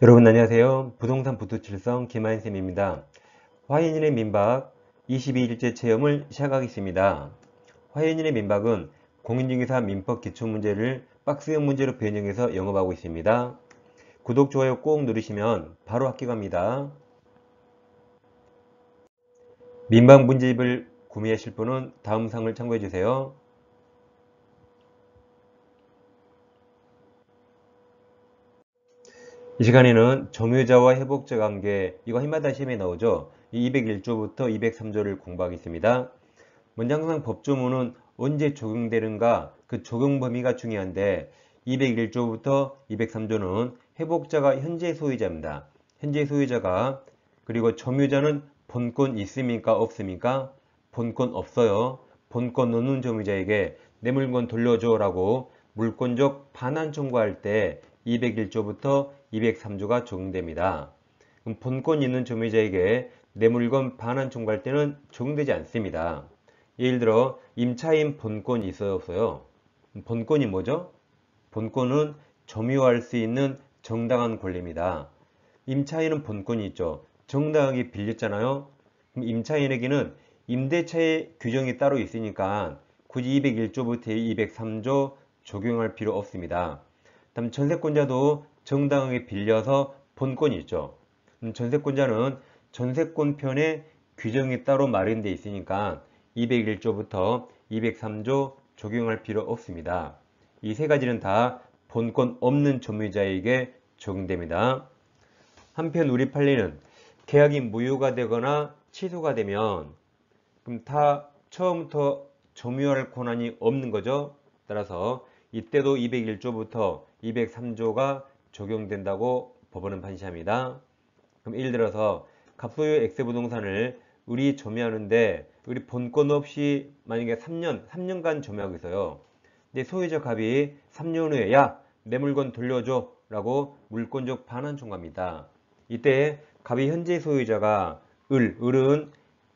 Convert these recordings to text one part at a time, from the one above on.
여러분 안녕하세요. 부동산 부투칠성 김하인쌤입니다. 화해인의 민박 22일째 체험을 시작하겠습니다. 화해인의 민박은 공인중개사 민법 기초문제를 박스형 문제로 변형해서 영업하고 있습니다. 구독, 좋아요 꼭 누르시면 바로 합격합니다. 민박 문제집을 구매하실 분은 다음 사항을 참고해주세요. 이 시간에는 점유자와 회복자 관계, 이거 해마다 시험에 나오죠. 이 201조부터 203조를 공부하겠습니다. 먼저 항상 법조문은 언제 적용되는가, 그 적용 범위가 중요한데 201조부터 203조는 회복자가 현재 소유자입니다. 현재 소유자가, 그리고 점유자는 본권 있습니까 없습니까? 본권 없어요. 본권 없는 점유자에게 내 물건 돌려줘 라고 물권적 반환 청구할 때 201조부터 203조가 적용됩니다. 그럼 본권 있는 점유자에게 내 물건 반환 청구할 때는 적용되지 않습니다. 예를 들어 임차인 본권이 있어요 없어요? 본권이 뭐죠? 본권은 점유할 수 있는 정당한 권리입니다. 임차인은 본권이 있죠. 정당하게 빌렸잖아요. 그럼 임차인에게는 임대차의 규정이 따로 있으니까 굳이 201조부터 203조 적용할 필요 없습니다. 다음 전세권자도 정당하게 빌려서 본권이 있죠. 전세권자는 전세권편에 규정이 따로 마련되어 있으니까 201조부터 203조 적용할 필요 없습니다. 이 세 가지는 다 본권 없는 점유자에게 적용됩니다. 한편 우리 판례는 계약이 무효가 되거나 취소가 되면 그럼 다 처음부터 점유할 권한이 없는 거죠. 따라서 이때도 201조부터 203조가 적용된다고 법원은 판시합니다. 그럼 예를 들어서 갑소유 X부동산을 우리 점유하는데 우리 본권 없이 만약에 3년간 점유하고 있어요. 근데 소유자 갑이 3년 후에 야, 내 물건 돌려줘 라고 물권적 반환 청구합니다. 이때 갑이 현재 소유자가 을은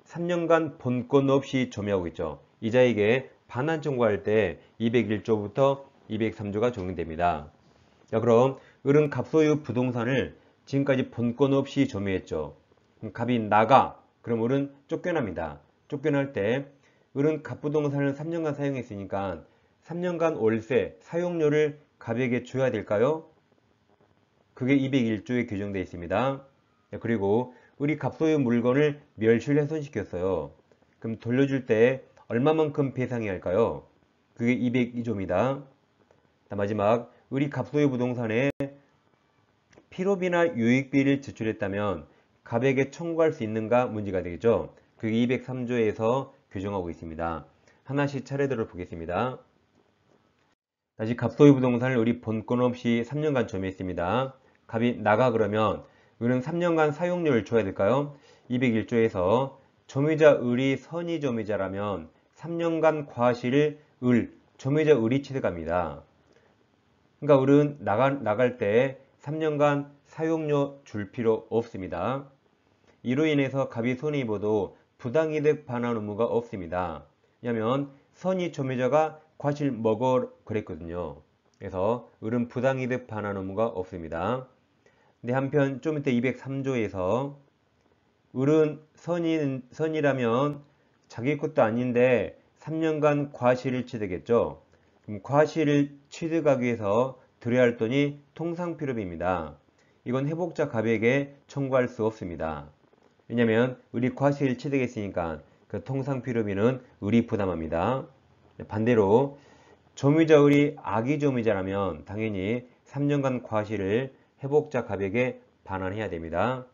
3년간 본권 없이 점유하고 있죠. 이자에게 반환 청구할 때 201조부터 203조가 적용됩니다. 자, 그럼 을은 갑소유 부동산을 지금까지 본권 없이 점유했죠. 그럼 갑이 나가. 그럼 을은 쫓겨납니다. 쫓겨날 때 을은 갑부동산을 3년간 사용했으니까 3년간 월세, 사용료를 갑에게 줘야 될까요? 그게 201조에 규정되어 있습니다. 그리고 우리 갑소유 물건을 멸실훼손시켰어요. 그럼 돌려줄 때 얼마만큼 배상해야 할까요? 그게 202조입니다. 마지막 우리 갑소유 부동산에 필요비나 유익비를 지출했다면 갑에게 청구할 수 있는가 문제가 되겠죠. 그게 203조에서 규정하고 있습니다. 하나씩 차례대로 보겠습니다. 다시 갑소유 부동산을 우리 본권 없이 3년간 점유했습니다. 갑이 나가 그러면 을은 3년간 사용료를 줘야 될까요? 201조에서 점유자 을이 선의 점유자라면 3년간 과실을 점유자 을이 취득합니다. 그러니까 을은 나갈 때 3년간 사용료 줄 필요 없습니다. 이로 인해서 갑이 손해입어도 부당이득 반환 의무가 없습니다. 왜냐하면 선의 점유자가 과실 먹어 그랬거든요. 그래서 을은 부당이득 반환 의무가 없습니다. 근데 한편 좀 이따 203조에서 을은 선이라면 자기 것도 아닌데 3년간 과실을 취득했죠. 그럼 과실을 취득하기 위해서 들여야 할 돈이 통상필요비입니다. 이건 회복자 갑에게 청구할 수 없습니다. 왜냐하면 을이 과실을 취득했으니까 그 통상필요비는 을이 부담합니다. 반대로 점유자 을이 악의 점유자라면 당연히 3년간 과실을 회복자 갑에게 반환해야 됩니다.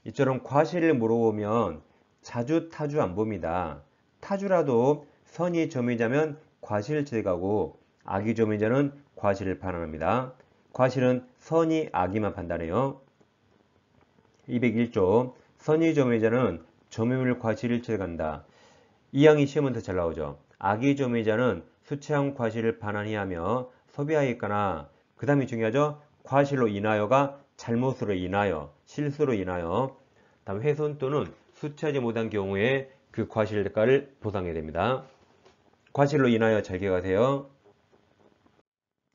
이처럼 과실을 물어보면 자주 타주 안 봅니다. 타주라도 선의 점유자면 과실을 취득하고 악의 점유자는 과실을 반환합니다. 과실은 선의 악의만 판단해요. 201조 선의 점유자는 점유물 과실을 취득한다. 이 항이 시험은 더 잘 나오죠. 악의 점유자는 수차형 과실을 반환해야 하며 소비하였거나 그 다음이 중요하죠. 과실로 인하여가 잘못으로 인하여, 실수로 인하여, 다음 훼손 또는 수취하지 못한 경우에 그 과실 대가를 보상해야 됩니다. 과실로 인하여 잘 기억하세요.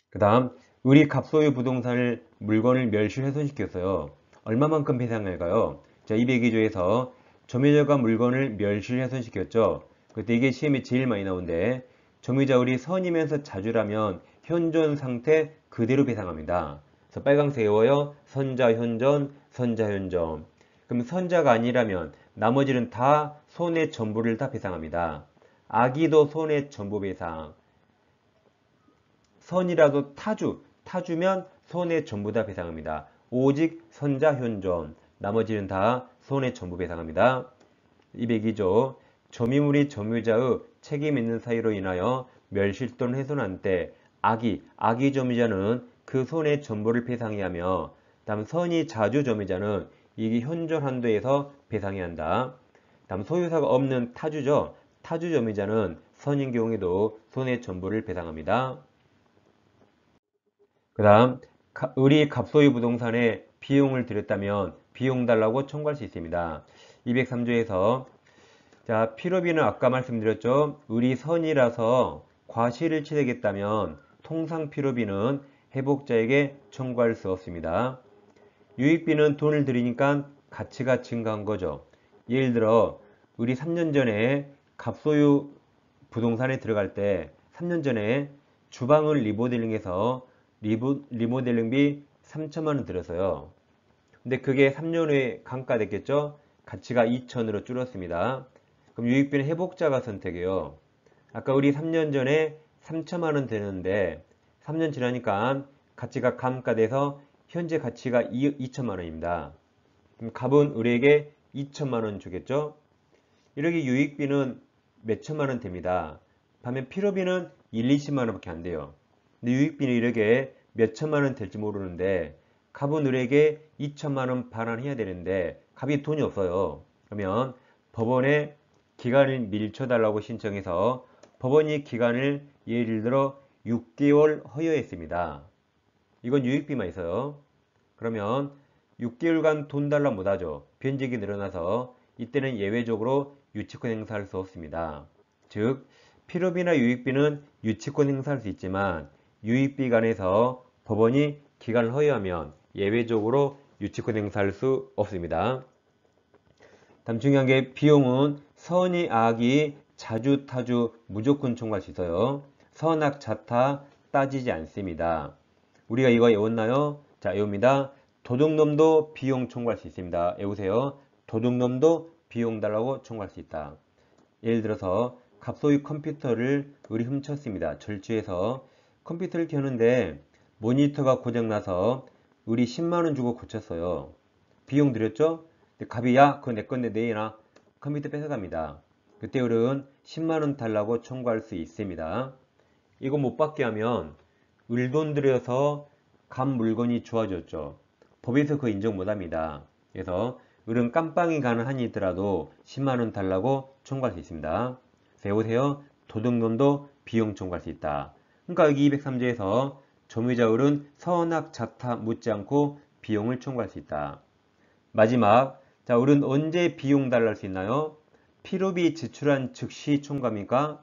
그 다음 을이 갑소유 부동산을 물건을 멸실훼손시켰어요. 얼마만큼 배상할까요? 자, 202조에서 점유자가 물건을 멸실훼손시켰죠. 그때 이게 시험에 제일 많이 나오는데 점유자 우리 선이면서 자주라면 현존 상태 그대로 배상합니다. 그래서 빨강색 외워요. 선자 현존, 선자 현존. 그럼 선자가 아니라면 나머지는 다 손해 전부를 다 배상합니다. 악의도 손해 전부 배상. 선이라도 타주면 손해 전부 다 배상합니다. 오직 선자 현존. 나머지는 다 손해 전부 배상합니다. 202조 점유물이 점유자의 책임 있는 사유로 인하여 멸실 또는 훼손한 때 악의 점유자는 그 손해 전부를 배상해야 하며 다음 선이 자주 점유자는 이게 현존 한도에서 배상해야 한다. 다음 소유사가 없는 타주죠. 타주 점유자는 선인 경우에도 손해 전부를 배상합니다. 그 다음 우리 갑소유 부동산에 비용을 들였다면 비용 달라고 청구할 수 있습니다. 203조에서 자, 필요비는 아까 말씀드렸죠. 우리 선이라서 과실을 치르겠다면 통상 필요비는 회복자에게 청구할 수 없습니다. 유익비는 돈을 들이니까 가치가 증가한 거죠. 예를 들어 우리 3년 전에 갑소유 부동산에 들어갈 때 3년 전에 주방을 리모델링해서 리모델링비 3천만 원 들였어요. 근데 그게 3년 후에 감가됐겠죠? 가치가 2천으로 줄었습니다. 그럼 유익비는 회복자가 선택해요. 아까 우리 3년 전에 3천만 원 되는데 3년 지나니까 가치가 감가돼서 현재 가치가 2천만 원입니다. 그럼 갑은 우리에게 2천만 원 주겠죠? 이렇게 유익비는 몇 천만 원 됩니다. 반면 필요비는 1, 20만 원밖에 안 돼요. 근데 유익비는 이렇게 몇 천만 원 될지 모르는데 갑은 우리에게 2천만 원 반환해야 되는데 갑이 돈이 없어요. 그러면 법원에 기간을 밀쳐달라고 신청해서 법원이 기간을 예를 들어 6개월 허용했습니다. 이건 유익비만 있어요. 그러면 6개월간 돈 달라 못하죠. 변직이 늘어나서 이때는 예외적으로 유치권 행사할 수 없습니다. 즉 필요비나 유익비는 유치권 행사할 수 있지만 유익비 간에서 법원이 기간을 허용하면 예외적으로 유치권 행사할 수 없습니다. 다음 중요한 게 비용은 선의 악이 자주 타주 무조건 청구할 수 있어요. 선악 자타 따지지 않습니다. 우리가 이거 외웠나요? 자, 외웁니다. 도둑놈도 비용 청구할 수 있습니다. 외우세요. 도둑놈도 비용 달라고 청구할 수 있다. 예를 들어서 갑소유 컴퓨터를 우리 훔쳤습니다. 절취해서 컴퓨터를 켜는데 모니터가 고장나서 우리 10만원 주고 고쳤어요. 비용 들였죠? 근데 갑이 야 그거 내 건데 내놔. 컴퓨터 뺏어갑니다. 그때 우리는 10만원 달라고 청구할 수 있습니다. 이거 못 받게 하면 을돈 들여서 갑 물건이 좋아졌죠. 법에서 그거 인정 못합니다. 그래서 을은 깜빵이 가는 한이 있더라도 10만원 달라고 청구할 수 있습니다. 외우세요. 도둑놈도 비용 청구할 수 있다. 그러니까 여기 203조에서 점유자 을은 선악 자타 묻지 않고 비용을 청구할 수 있다. 마지막 자 을은 언제 비용 달랄 수 있나요? 필요비 지출한 즉시 청구합니까?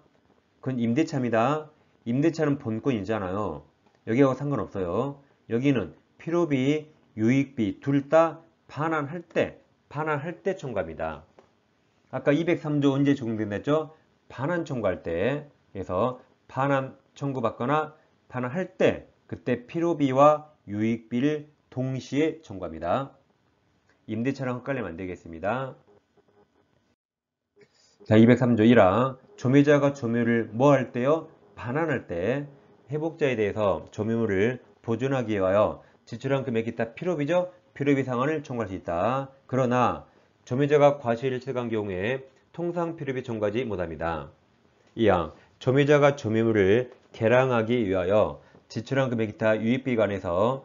그건 임대차입니다. 임대차는 본권이잖아요. 여기하고 상관없어요. 여기는 필요비, 유익비 둘 다 반환할 때 청구합니다. 아까 203조 언제 적용된다죠? 반환 청구할 때. 그래서 반환 청구받거나 반환할 때 그때 필요비와 유익비를 동시에 청구합니다. 임대차랑 헷갈리면 안 되겠습니다. 자, 203조 1항 점유자가 점유를 뭐 할 때요? 반환할 때 회복자에 대해서 점유물을 보존하기 위하여 지출한 금액이 다 필요비죠? 필요비 상환을 청구할 수 있다. 그러나 점유자가 과실을 체감한 경우에 통상 필요비 청구하지 못합니다. 2항 점유자가 점유물을 개량하기 위하여 지출한 금액이 다 유익비 관해서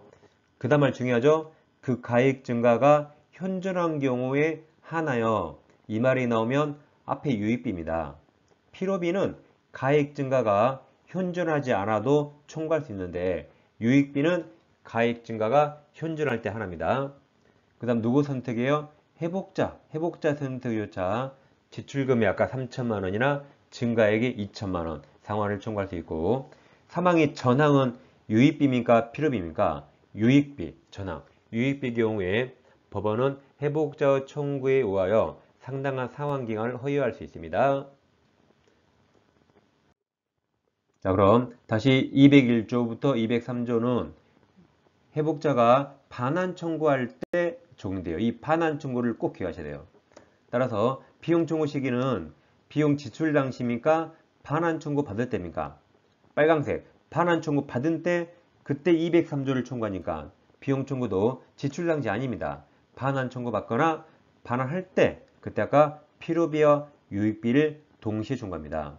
그 다음 말 중요하죠? 그 가액 증가가 현존한 경우에 하나여 이 말이 나오면 앞에 유익비입니다. 필요비는 가액 증가가 현존하지 않아도 청구할 수 있는데 유익비는 가액 증가가 현존할 때 하나입니다. 그 다음 누구 선택이에요? 회복자 선택요차 지출금이 아까 3천만 원이나 증가액이 2천만 원 상환을 청구할 수 있고 사망의 전항은 유익비입니까? 필요비입니까? 유익비, 전항, 유익비 경우에 법원은 회복자의 청구에 의하여 상당한 상환기간을 허용할 수 있습니다. 자, 그럼 다시 201조부터 203조는 회복자가 반환 청구할 때 적용돼요. 이 반환 청구를 꼭 기억하셔야 돼요. 따라서 비용 청구 시기는 비용 지출 당시입니까? 반환 청구 받을 때입니까? 빨강색, 반환 청구 받은 때 그때 203조를 청구하니까 비용 청구도 지출 당시 아닙니다. 반환 청구 받거나 반환할 때 그때 아까 필요비와 유익비를 동시에 청구합니다.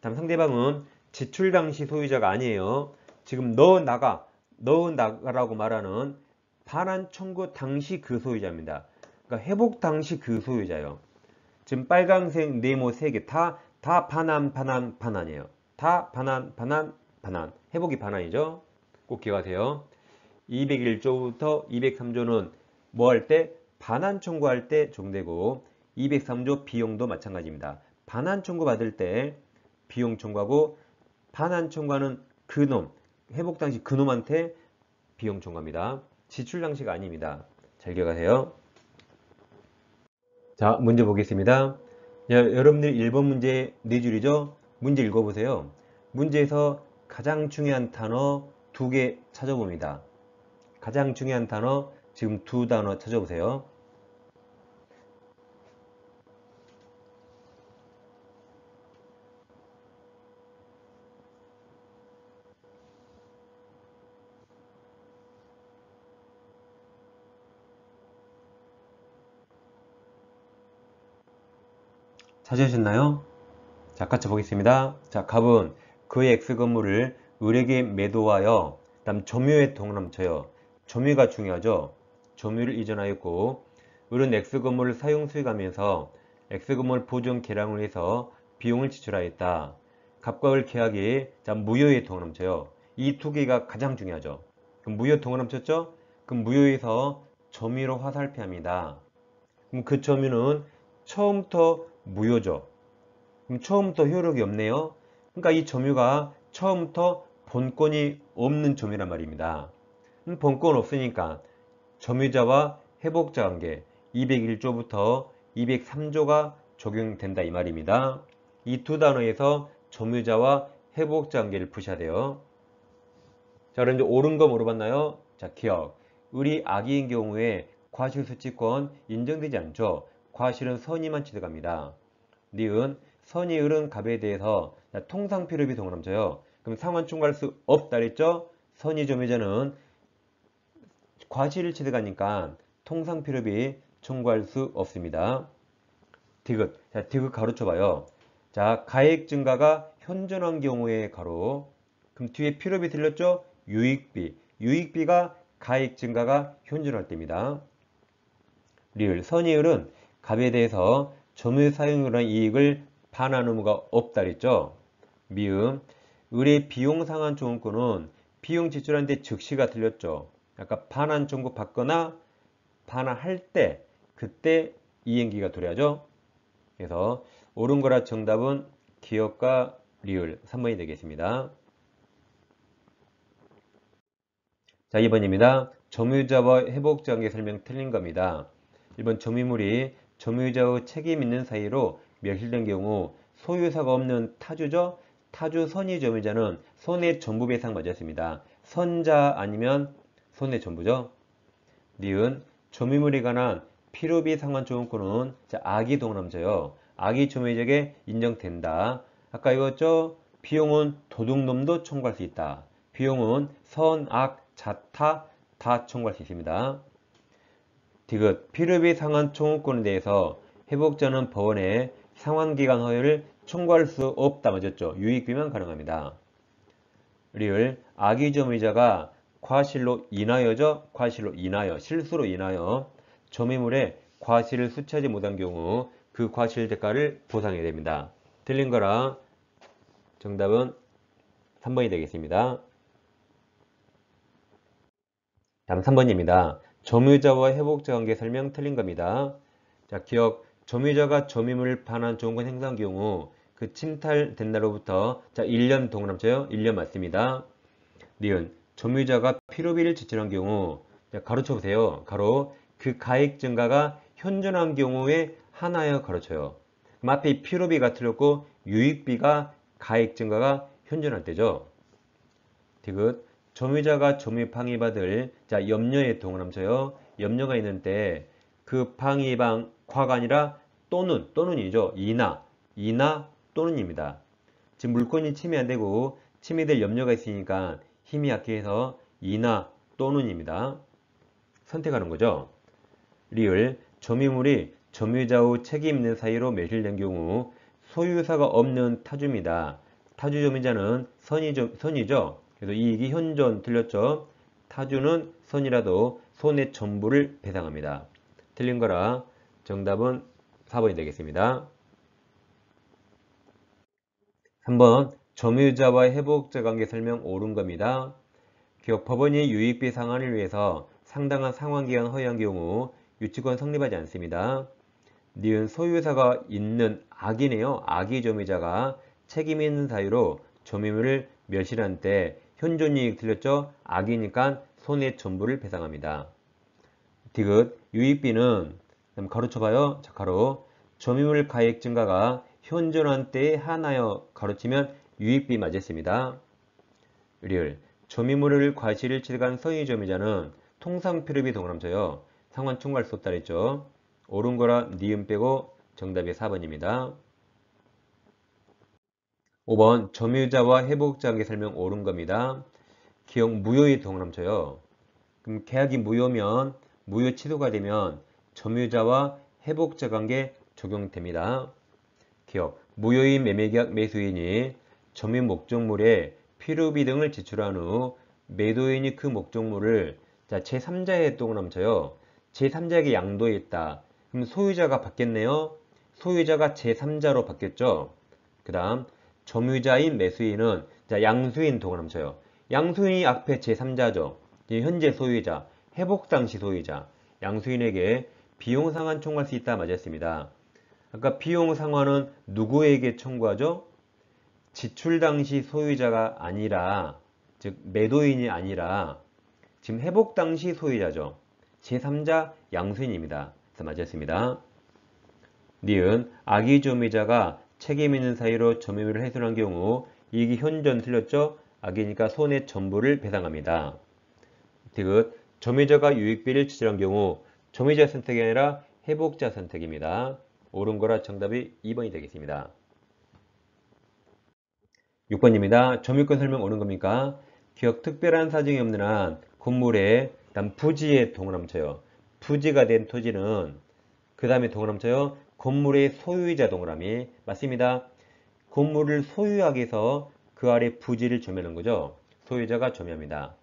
다음 상대방은 지출 당시 소유자가 아니에요. 지금 너 나가라고 말하는 반환 청구 당시 그 소유자입니다. 그러니까 회복 당시 그 소유자예요. 지금 빨강색 네모 3개 다 반환이에요. 다 반환. 회복이 반환이죠. 꼭 기억하세요. 201조부터 203조는 뭐 할 때? 반환 청구할 때 적용되고 203조 비용도 마찬가지입니다. 반환 청구 받을 때 비용 청구하고 반환 청구하는 그놈, 회복 당시 그놈한테 비용 청구합니다. 지출 당시가 아닙니다. 잘 기억하세요. 자, 문제 보겠습니다. 여러분들 1번 문제 4줄이죠? 문제 읽어보세요. 문제에서 가장 중요한 단어 2개 찾아봅니다. 가장 중요한 단어 지금 2단어 찾아보세요. 찾으셨나요? 자, 같이 보겠습니다. 자, 갑은 그의 X 건물을 을에게 매도하여 다음 점유에 동남쳐요. 점유가 중요하죠. 점유를 이전하였고 을은 X 건물을 사용 수익하면서 X 건물 보존 개량을 해서 비용을 지출하였다. 갑과 을 계약이 자, 무효에 동남쳐요. 이 두 개가 가장 중요하죠. 그럼 무효 동남쳤죠? 그럼 무효에서 점유로 화살표합니다. 그럼 그 점유는 처음부터 무효죠. 그럼 처음부터 효력이 없네요. 그러니까 이 점유가 처음부터 본권이 없는 점유란 말입니다. 본권 없으니까 점유자와 회복자 관계 201조부터 203조가 적용된다 이 말입니다. 이 두 단어에서 점유자와 회복자 관계를 푸셔야 돼요. 자, 그럼 이제 옳은 거 물어봤나요? 자, 기억. 을이 악의인 경우에 과실수취권 인정되지 않죠. 과실은 선의만 취득합니다. 니은 선의 을은 갑에 대해서 통상 필요비 동그라져요. 그럼 상환 청구할 수 없다 그랬죠? 선의 점유자는 과실을 취득하니까 통상 필요비 청구할 수 없습니다. 디귿. 자, 디귿 가로쳐 봐요. 자, 가액 증가가 현존한 경우에 가로. 그럼 뒤에 필요비 들렸죠? 유익비. 유익비가 가액 증가가 현존할 때입니다. 리을. 선의 을은 갑에 대해서 점유 사용으로 한 이익을 반환 의무가 없다 그랬죠. 미음. 을의 비용 상환 청구권은 비용 지출하는데 즉시가 틀렸죠. 아까 반환 청구 받거나 반환할 때 그때 이행기가 도래하죠. 그래서 옳은 거라 정답은 기억과 리을 3번이 되겠습니다. 자, 2번입니다. 점유자와 회복자 관계 설명 틀린 겁니다. 1번 점유물이 점유자의 책임 있는 사이로 멸실된 경우 소유사가 없는 타주죠. 타주 선의 점유자는 손해 전부 배상 맞았습니다. 선자 아니면 손해 전부죠. 니은 점유물에 관한 필요비 상환 조건은 악의 동남져요. 악의 점유자에게 인정된다. 아까 이거죠. 비용은 도둑놈도 청구할 수 있다. 비용은 선, 악, 자타 다 청구할 수 있습니다. 디귿 필요비 상환 청구권에 대해서 회복자는 법원에 상환기간 허용을 청구할 수 없다 맞았죠. 유익비만 가능합니다. 리을 악의 점유자가 과실로 인하여죠. 과실로 인하여 실수로 인하여 점유물에 과실을 수취하지 못한 경우 그 과실 대가를 보상해야 됩니다. 틀린 거라 정답은 3번이 되겠습니다. 다음 3번입니다. 점유자와 회복자 관계 설명 틀린 겁니다. 자, 기억. 점유자가 점유물을 반환 조건권 행사한 경우 그 침탈된 날로부터 자 1년 동그라쳐요. 1년 맞습니다. 니은 점유자가 필요비를 지출한 경우, 가로쳐 보세요. 가로, 그 가액 증가가 현존한 경우에 하나여 가로쳐요. 그럼 앞에 필요비가 틀렸고 유익비가 가액 증가가 현존할 때죠. 디귿, 점유자가 점유 방해받을 염려의 동그라미쳐요. 염려가 있는 때 그 방해방 과가 아니라 또는이죠. 이나 또는입니다. 지금 물건이 침해 안 되고 침해될 염려가 있으니까 힘이 약해서 이나 또는입니다. 선택하는 거죠. 리을, 점유물이 점유자의 책임 있는 사이로 매실된 경우 소유사가 없는 타주입니다. 타주 점유자는 선이죠. 그래서 이익이 현존 틀렸죠. 타주는 선이라도 손의 전부를 배상합니다. 틀린 거라 정답은 4번이 되겠습니다. 3번 점유자와 회복자 관계 설명 옳은 겁니다. 기업 법원이 유익비 상환을 위해서 상당한 상환기간 허용한 경우 유치권 성립하지 않습니다. 니은 소유사가 있는 악이네요. 악의 점유자가 책임 있는 사유로 점유물을 멸실한 때 현존이익 틀렸죠? 악이니까 손해 전부를 배상합니다. 디귿 유익비는 가로쳐봐요. 자, 가로 점유물 가액 증가가 현존한 때에 하나여 가로치면 유익비 맞았습니다. 리을 점유물을 과실을 취득한 선의 점유자는 통상 필요비 동그라미쳐요. 상환 총괄 수 없다 그랬죠. 옳은 거라 니은 빼고 정답이 4번입니다. 5번 점유자와 회복자 관계 설명 옳은 겁니다. 기억 무효의 동그라미쳐요. 그럼 계약이 무효면 무효 취소가 되면 점유자와 회복자 관계 적용됩니다. 기억 무효의 매매계약 매수인이 점유 목적물에 필요비 등을 지출한 후 매도인이 그 목적물을 제3자의 동그라미쳐요. 제3자에게 양도했다. 그럼 소유자가 바뀌었네요. 소유자가 제3자로 바뀌었죠. 그 다음 점유자인 매수인은 양수인 동그라미쳐요. 양수인이 앞에 제3자죠. 현재 소유자, 회복 당시 소유자, 양수인에게 비용 상환 청구할 수 있다 맞았습니다. 아까 비용 상환은 누구에게 청구하죠? 지출 당시 소유자가 아니라, 즉 매도인이 아니라 지금 회복 당시 소유자죠. 제3자 양수인입니다. 그래서 맞았습니다. 니은 악의 점유자가 책임 있는 사유로 점유물을 훼손한 경우 이익이 현존 틀렸죠? 악이니까 손해 전부를 배상합니다. 디귿 점유자가 유익비를 지출한 경우 점유자 선택이 아니라 회복자 선택입니다. 옳은 거라 정답이 2번이 되겠습니다. 6번입니다. 점유권 설명 옳은 겁니까? 기억 특별한 사정이 없는 한 건물에 부지에 동그라미쳐요. 부지가 된 토지는 그 다음에 동그라미쳐요. 건물의 소유자 동그라미 맞습니다. 건물을 소유하기 위해서 그 아래 부지를 점유하는 거죠. 소유자가 점유합니다.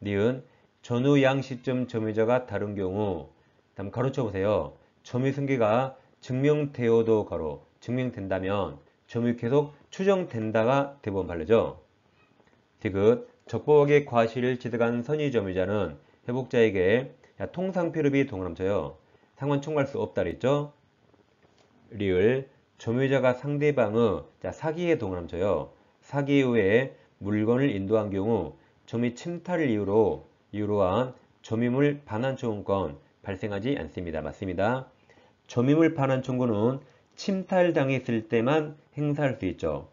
니은 전후 양 시점 점유자가 다른 경우 다음 가로쳐 보세요. 점유 승계가 증명되어도 가로 증명된다면 점유 계속 추정된다가 대법원 판례죠. 디귿 적법하게 과실을 취득한 선의 점유자는 회복자에게 통상 필요비 동그라미쳐요. 상환 청구할 수 없다 그랬죠. 리을 점유자가 상대방의 사기에 동그라미쳐요. 사기 후에 물건을 인도한 경우 점유 침탈을 이유로 한 점유물 반환 청구권 발생하지 않습니다. 맞습니다. 점유물 반환 청구는 침탈당했을 때만 행사할 수 있죠.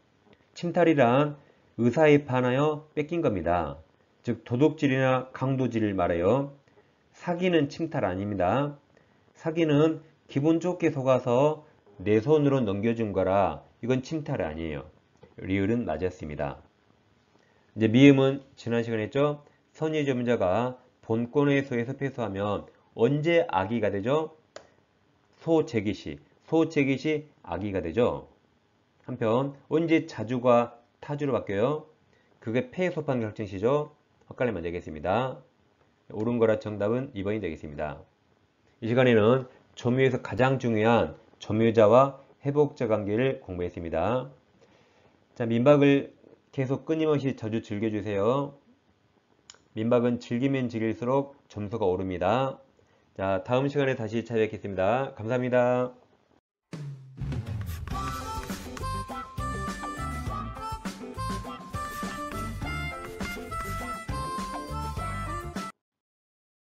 침탈이란 의사에 반하여 뺏긴 겁니다. 즉 도둑질이나 강도질을 말해요. 사기는 침탈 아닙니다. 사기는 기분 좋게 속아서 내 손으로 넘겨준 거라 이건 침탈 아니에요. 리을은 맞았습니다. 이제 미음은 지난 시간에 했죠. 선의 점유자가 본권의 소에서 패소하면 언제 악의가 되죠? 소재기시 악의가 되죠. 한편 언제 자주가 타주로 바뀌어요? 그게 패소판 결정시죠. 헷갈리면 안 되겠습니다. 옳은 거라 정답은 2번이 되겠습니다. 이 시간에는 점유에서 가장 중요한 점유자와 회복자 관계를 공부했습니다. 자, 민박을 계속 끊임없이 자주 즐겨주세요. 민박은 즐기면 즐길수록 점수가 오릅니다. 자, 다음 시간에 다시 찾아뵙겠습니다. 감사합니다.